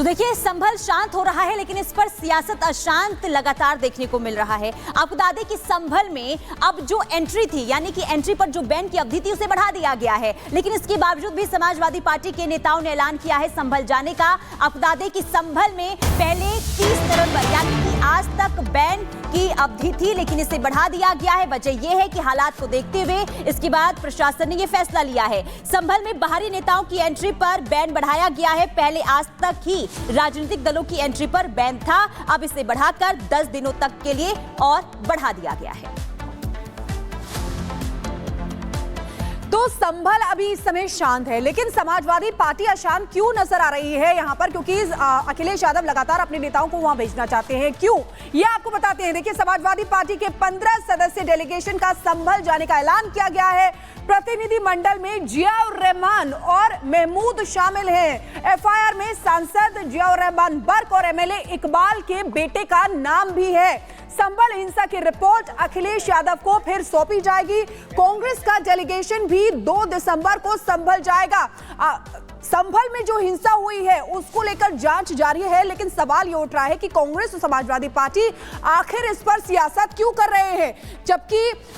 तो देखिए, संभल शांत हो रहा है लेकिन इस पर सियासत अशांत लगातार देखने को मिल रहा है। आपको बता दें कि संभल में अब जो एंट्री थी, यानी कि एंट्री पर जो बैन की अवधि थी, उसे बढ़ा दिया गया है, लेकिन इसके बावजूद भी समाजवादी पार्टी के नेताओं ने ऐलान किया है संभल जाने का। आपको बता दें कि संभल में पहले 30 नवंबर यानी कि आज तक बैन की अवधि थी, लेकिन इसे बढ़ा दिया गया है। वजह यह है कि हालात को देखते हुए इसके बाद प्रशासन ने यह फैसला लिया है। संभल में बाहरी नेताओं की एंट्री पर बैन बढ़ाया गया है। पहले आज तक ही राजनीतिक दलों की एंट्री पर बैन था, अब इसे बढ़ाकर 10 दिनों तक के लिए और बढ़ा दिया गया है। तो संभल अभी इस समय शांत है, लेकिन समाजवादी पार्टी अशांत क्यों नजर आ रही है यहाँ पर? क्योंकि अखिलेश यादव लगातार अपने नेताओं को वहां भेजना चाहते हैं। क्यों, ये आपको बताते हैं। देखिए, समाजवादी पार्टी के 15 सदस्यीय डेलीगेशन का संभल जाने का ऐलान किया गया है। प्रतिनिधि मंडल में जियाउर रहमान और महमूद शामिल हैं। एफआईआर में सांसद जियाउर रहमान बर्क और एमएलए इकबाल के बेटे का नाम भी है। संभल हिंसा की रिपोर्ट अखिलेश यादव को फिर सौंपी जाएगी। कांग्रेस का डेलीगेशन भी 2 दिसंबर को संभल जाएगा। संभल में जो हिंसा हुई है उसको लेकर जांच जारी है, लेकिन सवाल ये उठ रहा है कि कांग्रेस और समाजवादी पार्टी आखिर इस पर सियासत क्यों कर रहे हैं,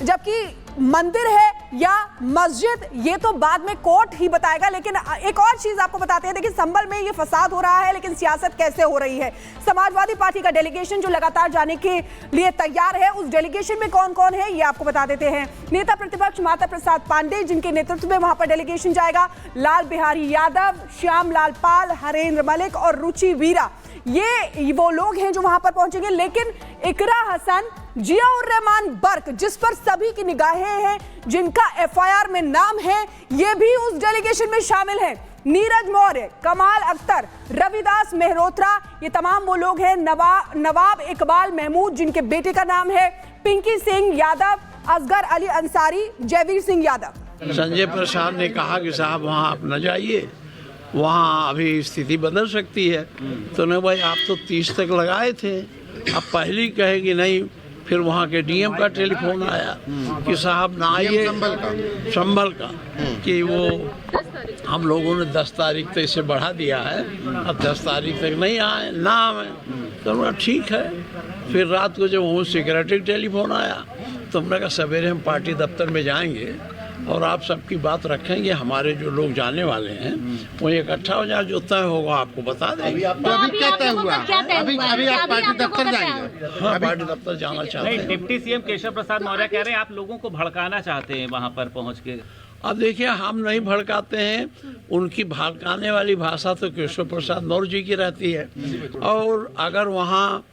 जबकि मंदिर है या मस्जिद ये तो बाद में कोर्ट ही बताएगा। लेकिन एक और चीज आपको बताते हैं। देखिए, संभल में ये फसाद हो रहा है, लेकिन सियासत कैसे हो रही है। समाजवादी पार्टी का डेलीगेशन जो लगातार जाने के लिए तैयार है, उस डेलीगेशन में कौन कौन है ये आपको बता देते हैं। नेता प्रतिपक्ष माता प्रसाद पांडे, जिनके नेतृत्व में वहां पर डेलीगेशन जाएगा, लाल बिहारी यादव, श्याम लाल पाल, हरेंद्र मलिक और रुचि वीरा, ये वो लोग हैं जो वहां पर पहुंचेंगे। लेकिन इकरा हसन, जियाउर रहमान बर्क, जिस पर सभी की निगाहें हैं, जिनका एफआईआर में नाम है, ये भी उस डेलीगेशन में शामिल हैं। नीरज मौर्य, कमाल अख्तर, रविदास मेहरोत्रा, ये तमाम वो लोग हैं। नवाब इकबाल महमूद, जिनके बेटे का नाम है, पिंकी सिंह यादव, असगर अली अंसारी, जयवीर सिंह यादव। संजय प्रसाद ने कहा कि साहब वहाँ आप न जाइए, वहाँ अभी स्थिति बदल सकती है। तो नहीं भाई, आप तो 30 तक लगाए थे, अब पहली कहेगी नहीं। फिर वहाँ के डीएम का टेलीफोन आया कि साहब ना आइए, संभल का कि वो हम लोगों ने 10 तारीख तक इसे बढ़ा दिया है, अब 10 तारीख तक नहीं आए ना आए। तो ठीक है। फिर रात को जब होम सेक्रेटरी टेलीफोन आया तो हमने कहा सवेरे हम पार्टी दफ्तर में जाएंगे और आप सबकी बात रखेंगे। हमारे जो लोग जाने वाले हैं वो इकट्ठा हो जाए, जो तय होगा आपको बता देंगे। अभी क्या तय हुआ? अभी आप पार्टी दफ्तर जाएंगे? हाँ, पार्टी दफ्तर जाना चाहते हैं। डिप्टी सीएम केशव प्रसाद मौर्य कह रहे हैं आप लोगों को भड़काना चाहते हैं वहां पर पहुंच के। अब देखिए, हम नहीं भड़काते हैं। उनकी भड़काने वाली भाषा तो केशव प्रसाद मौर्य जी की रहती है। और अगर वहाँ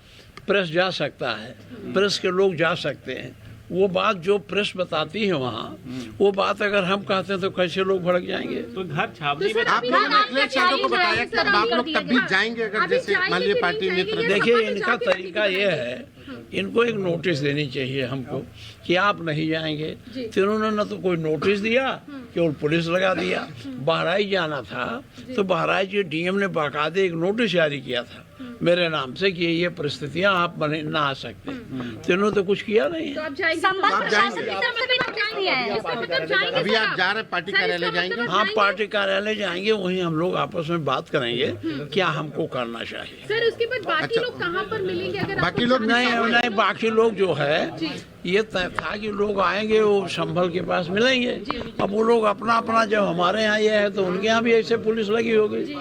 प्रेस जा सकता है, प्रेस के लोग जा सकते हैं, वो बात जो प्रेस बताती है वहाँ, वो बात अगर हम कहते हैं तो कैसे लोग भड़क जाएंगे। तो घर छावनी में आप लोगों ने अखिलेश यादव को बताया कि आप लोग तब भी जाएंगे अगर जैसे मान लीजिए पार्टी नेतृत्व। देखिए, इनका तरीका ये है, इनको एक नोटिस देनी चाहिए हमको कि आप नहीं जाएंगे। तो इन्होंने न तो कोई नोटिस दिया, केवल पुलिस लगा दिया। बहराइच जाना था तो बहराइच डीएम ने बाकायदे एक नोटिस जारी किया था मेरे नाम से कि ये परिस्थितियां आप बने ना आ सकते। तो इन्होंने तो कुछ किया नहीं। अभी आप जा रहे पार्टी कार्यालय जाएंगे? हाँ, पार्टी कार्यालय जाएंगे, वहीं हम लोग आपस में बात करेंगे क्या हमको करना चाहिए। सर, उसके बाद बाकी लोग कहाँ पर मिलेंगे? अगर बाकी लोग नहीं, बाकी लोग जो है ये तय था कि लोग आएंगे, वो संभल के पास मिलेंगे। अब वो लोग अपना अपना, जब हमारे यहाँ ये है तो उनके यहाँ भी ऐसे पुलिस लगी होगी।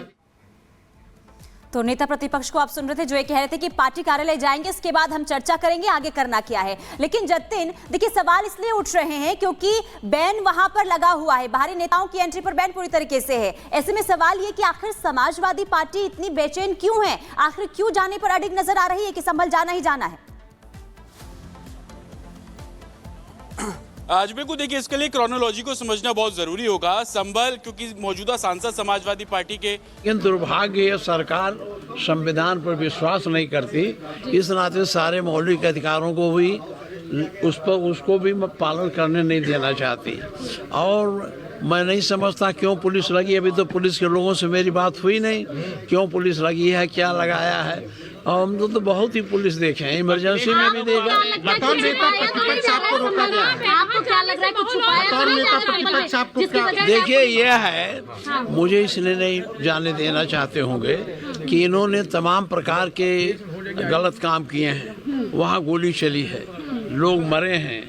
तो नेता प्रतिपक्ष को आप सुन रहे थे, जो ये कह रहे थे कि पार्टी कार्यालय जाएंगे, इसके बाद हम चर्चा करेंगे आगे करना क्या है। लेकिन जतिन, देखिए, सवाल इसलिए उठ रहे हैं क्योंकि बैन वहां पर लगा हुआ है, बाहरी नेताओं की एंट्री पर बैन पूरी तरीके से है। ऐसे में सवाल ये कि आखिर समाजवादी पार्टी इतनी बेचैन क्यों है, आखिर क्यों जाने पर अडिग नजर आ रही है कि संभल जाना ही जाना है। आज बिल्कुल देखिए, इसके लिए क्रोनोलॉजी को समझना बहुत जरूरी होगा। संभल क्योंकि मौजूदा सांसद समाजवादी पार्टी के, लेकिन दुर्भाग्य सरकार संविधान पर विश्वास नहीं करती, इस नाते सारे मौलिक अधिकारों को भी उसको भी पालन करने नहीं देना चाहती। और मैं नहीं समझता क्यों पुलिस लगी। अभी तो पुलिस के लोगों से मेरी बात हुई नहीं, क्यों पुलिस लगी है, क्या लगाया है। और हम तो बहुत ही पुलिस देखे हैं, इमरजेंसी में भी देखा। बतौर नेता प्रतिपक्ष आपको रोका गया है? आपको क्या लग रहा है कुछ छुपाया? बतौर नेता प्रतिपक्ष आपको क्या? देखिए, यह है, मुझे इसलिए नहीं जाने देना चाहते होंगे कि इन्होंने तमाम प्रकार के गलत काम किए हैं। वहाँ गोली चली है, लोग मरे हैं,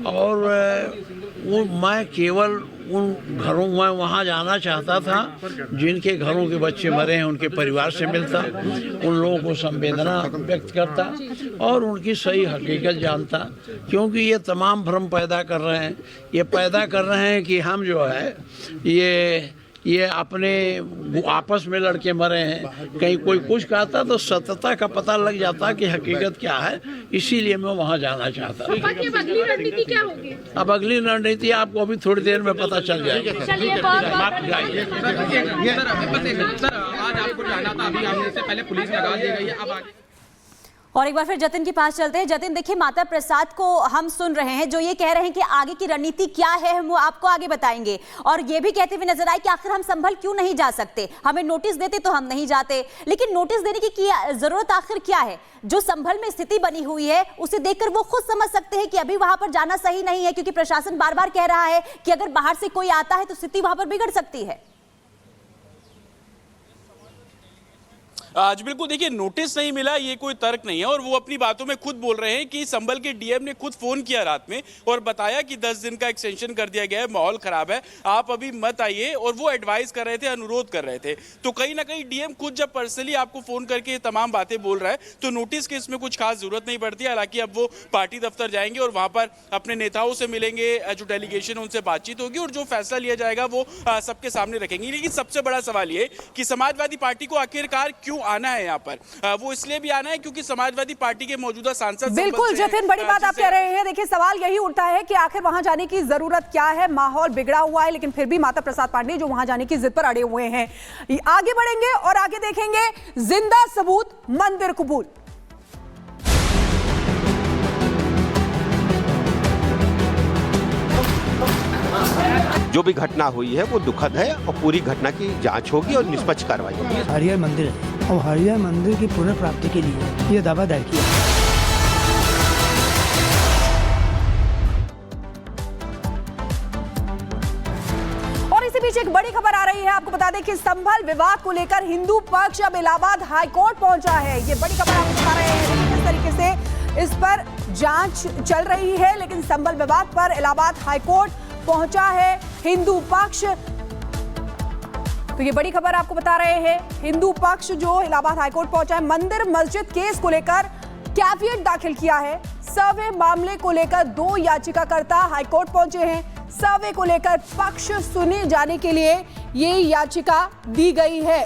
और वो मैं केवल उन घरों में वहाँ जाना चाहता था जिनके घरों के बच्चे मरे हैं, उनके परिवार से मिलता, उन लोगों को संवेदना व्यक्त करता और उनकी सही हकीकत जानता, क्योंकि ये तमाम भ्रम पैदा कर रहे हैं। ये पैदा कर रहे हैं कि हम जो है ये अपने आपस में लड़के मरे हैं। कहीं कोई कुछ कहता तो सत्यता का पता लग जाता कि हकीकत क्या है, इसीलिए मैं वहाँ जाना चाहता। अब अगली रणनीति क्या होगी? अब अगली रणनीति आपको अभी थोड़ी देर में पता चल जाएगी। सर, आज आपको जाना था, अभी आने से पहले पुलिस लगा दी गई है, अब आगे। और एक बार फिर जतिन के पास चलते हैं। जतिन, देखिए माता प्रसाद को हम सुन रहे हैं जो ये कह रहे हैं कि आगे की रणनीति क्या है हम वो आपको आगे बताएंगे, और ये भी कहते हुए नजर आए कि आखिर हम संभल क्यों नहीं जा सकते, हमें नोटिस देते तो हम नहीं जाते। लेकिन नोटिस देने की जरूरत आखिर क्या है? जो संभल में स्थिति बनी हुई है उसे देखकर वो खुद समझ सकते हैं कि अभी वहां पर जाना सही नहीं है, क्योंकि प्रशासन बार बार कह रहा है कि अगर बाहर से कोई आता है तो स्थिति वहां पर बिगड़ सकती है। आज बिल्कुल देखिए, नोटिस नहीं मिला ये कोई तर्क नहीं है, और वो अपनी बातों में खुद बोल रहे हैं कि संभल के डीएम ने खुद फोन किया रात में और बताया कि 10 दिन का एक्सटेंशन कर दिया गया है, माहौल खराब है, आप अभी मत आइए, और वो एडवाइस कर रहे थे, अनुरोध कर रहे थे। तो कहीं ना कहीं डीएम खुद जब पर्सनली आपको फोन करके तमाम बातें बोल रहा है तो नोटिस की इसमें कुछ खास जरूरत नहीं पड़ती। हालांकि अब वो पार्टी दफ्तर जाएंगे और वहां पर अपने नेताओं से मिलेंगे, जो डेलीगेशन उनसे बातचीत होगी और जो फैसला लिया जाएगा वो सबके सामने रखेंगे। लेकिन सबसे बड़ा सवाल ये कि समाजवादी पार्टी को आखिरकार क्यों आना है यहाँ पर? वो इसलिए भी आना है क्योंकि समाजवादी पार्टी के मौजूदा सांसद। बिल्कुल जतिन, बड़ी बात आप कह रहे हैं। देखिए सवाल यही उठता है कि आखिर वहां जाने की जरूरत क्या है? माहौल बिगड़ा हुआ है, लेकिन फिर भी माता प्रसाद पांडे जो वहां जाने की जिद पर अड़े हुए हैं। आगे बढ़ेंगे और आगे देखेंगे जिंदा सबूत, मंदिर कबूल। जो भी घटना हुई है वो दुखद है और पूरी घटना की जांच होगी और निष्पक्ष कार्रवाई होगी। हरिहर मंदिर है और हरिहर मंदिर की पुनर्प्राप्ति के लिए ये दावा दायर किया। और इसी बीच एक बड़ी खबर आ रही है, आपको बता दें कि संभल विवाद को लेकर हिंदू पक्ष अब इलाहाबाद हाईकोर्ट पहुंचा है। ये बड़ी खबर आपको बता रहे हैं। किस तरीके से इस पर जांच चल रही है, लेकिन संभल विवाद पर इलाहाबाद हाईकोर्ट पहुंचा है हिंदू पक्ष। तो ये बड़ी खबर आपको बता रहे हैं, हिंदू पक्ष जो इलाहाबाद हाईकोर्ट पहुंचा है। मंदिर मस्जिद केस को लेकर कैविएट दाखिल किया है। सर्वे मामले को लेकर 2 याचिकाकर्ता हाईकोर्ट पहुंचे हैं। सर्वे को लेकर पक्ष सुने जाने के लिए ये याचिका दी गई है।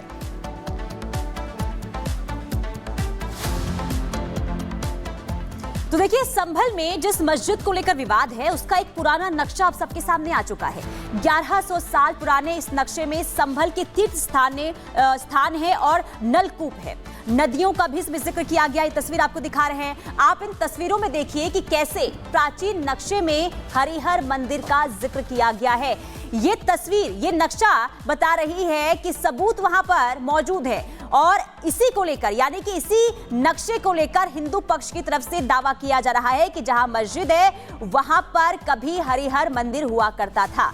तो देखिए संभल में जिस मस्जिद को लेकर विवाद है उसका एक पुराना नक्शा अब सबके सामने आ चुका है। 1100 साल पुराने इस नक्शे में संभल के तीर्थ स्थान है और नलकूप है। नदियों का भी इसमें जिक्र किया गया। ये तस्वीर आपको दिखा रहे हैं। आप इन तस्वीरों में देखिए कि कैसे प्राचीन नक्शे में हरिहर मंदिर का जिक्र किया गया है। ये तस्वीर, ये नक्शा बता रही है कि सबूत वहां पर मौजूद है, और इसी को लेकर यानी कि इसी नक्शे को लेकर हिंदू पक्ष की तरफ से दावा किया जा रहा है कि जहां मस्जिद है वहां पर कभी हरिहर मंदिर हुआ करता था।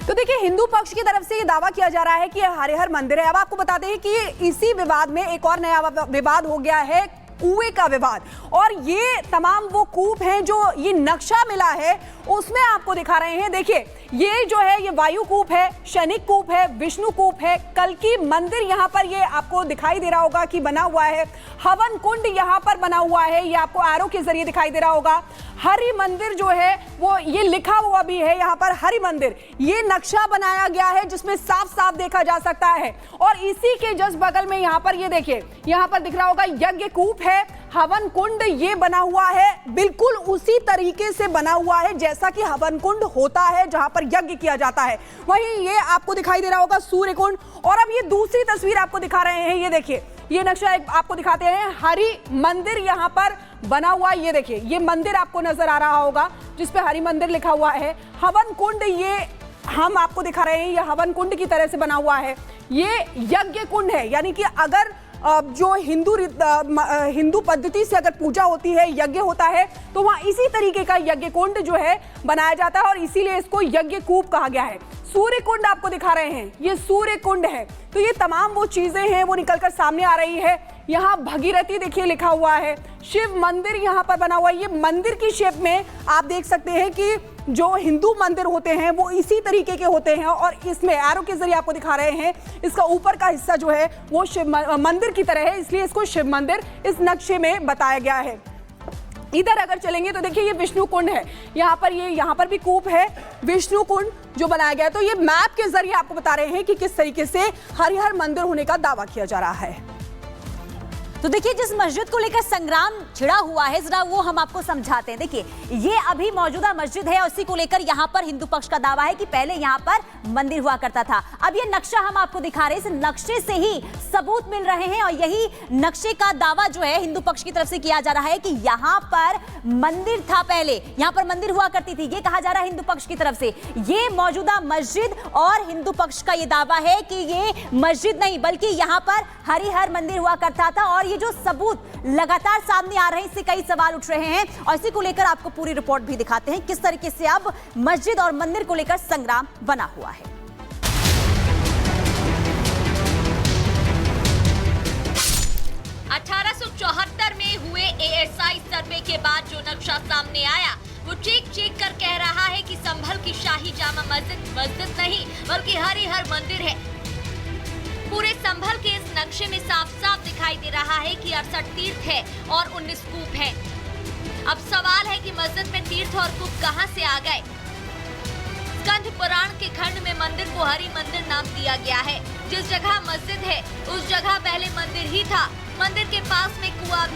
तो देखिए हिंदू पक्ष की तरफ से ये दावा किया जा रहा है कि यह हरिहर मंदिर है। अब आपको बता दें कि इसी विवाद में एक और नया विवाद हो गया है, कुएं का विवाद। और ये तमाम वो कूप हैं जो ये नक्शा मिला है उसमें आपको दिखा रहे हैं। देखिए ये जो है ये वायु कूप है, शनिक कूप है, विष्णु कूप है, कल्की मंदिर यहाँ पर ये आपको दिखाई दे रहा होगा कि बना हुआ है। हवन कुंड यहाँ पर बना हुआ है, ये आपको एरो के जरिए दिखाई दे रहा होगा। हरि मंदिर जो है वो ये लिखा हुआ भी है यहाँ पर, हरि मंदिर। ये नक्शा बनाया गया है जिसमें साफ साफ देखा जा सकता है। और इसी के जस्ट बगल में यहाँ पर ये देखिए, यहाँ पर दिख रहा होगा यज्ञ कूप है, हवन कुंड ये बना हुआ है, बिल्कुल उसी तरीके से बना हुआ है जैसा कि हवन कुंड होता है जहां पर यज्ञ किया जाता है। वहीं ये आपको दिखाई दे रहा होगा सूर्य कुंड। और अब ये दूसरी तस्वीर आपको दिखा रहे हैं, ये देखिए ये नक्शा एक आपको दिखाते हैं, हरि मंदिर यहाँ पर बना हुआ। ये देखिए ये मंदिर आपको नजर आ रहा होगा जिसपे हरि मंदिर लिखा हुआ है। हवन कुंड ये हम आपको दिखा रहे हैं, ये हवन कुंड की तरह से बना हुआ है। ये यज्ञ कुंड है, यानी कि अगर जो हिंदू पद्धति से अगर पूजा होती है, यज्ञ होता है, तो वहां इसी तरीके का यज्ञ कुंड जो है बनाया जाता है और इसीलिए इसको यज्ञ कूप कहा गया है। सूर्य कुंड आपको दिखा रहे हैं, ये सूर्य कुंड है। तो ये तमाम वो चीजें हैं वो निकलकर सामने आ रही है। यहाँ भगीरथी देखिए लिखा हुआ है, शिव मंदिर यहाँ पर बना हुआ है। ये मंदिर की शेप में आप देख सकते हैं कि जो हिंदू मंदिर होते हैं वो इसी तरीके के होते हैं, और इसमें एरो के जरिए आपको दिखा रहे हैं इसका ऊपर का हिस्सा जो है वो शिव मंदिर की तरह है, इसलिए इसको शिव मंदिर इस नक्शे में बताया गया है। इधर अगर चलेंगे तो देखिए ये विष्णु कुंड है, यहाँ पर भी कूप है, विष्णु कुंड जो बनाया गया है। तो ये मैप के जरिए आपको बता रहे हैं कि किस तरीके से हरिहर मंदिर होने का दावा किया जा रहा है। तो देखिए जिस मस्जिद को लेकर संग्राम छिड़ा हुआ है जरा वो हम आपको समझाते हैं। देखिए ये अभी मौजूदा मस्जिद है, उसी को लेकर यहाँ पर हिंदू पक्ष का दावा है कि पहले यहाँ पर मंदिर हुआ करता था। अब ये नक्शा हम आपको दिखा रहे हैं, इस नक्शे से ही सबूत मिल रहे हैं और यही नक्शे का दावा जो है हिंदू पक्ष की तरफ से किया जा रहा है कि यहाँ पर मंदिर था, पहले यहाँ पर मंदिर हुआ करती थी। ये कहा जा रहा है हिंदू पक्ष की तरफ से। ये मौजूदा मस्जिद और हिंदू पक्ष का ये दावा है कि ये मस्जिद नहीं बल्कि यहाँ पर हरिहर मंदिर हुआ करता था। और ये जो सबूत लगातार सामने आ रहे हैं इससे कई सवाल उठ रहे हैं और इसी को लेकर आपको पूरी रिपोर्ट भी दिखाते हैं किस तरीके से अब मस्जिद और मंदिर को लेकर संग्राम बना हुआ है। में हुए एएसआई सर्वे के बाद जो नक्शा सामने आया वो चेक कर कह रहा है कि संभल की शाही जामा मस्जिद नहीं बल्कि हरिहर मंदिर है। पूरे संभल के इस नक्शे में साफ साफ दिखाई दे रहा है कि 68 तीर्थ है और 19 कूप है। अब सवाल है कि मस्जिद में तीर्थ और कूप कहां से आ गए। स्कंद पुराण के खंड में मंदिर को हरि मंदिर नाम दिया गया है। जिस जगह मस्जिद है उस जगह पहले मंदिर ही था। मंदिर के पास में कुआं भी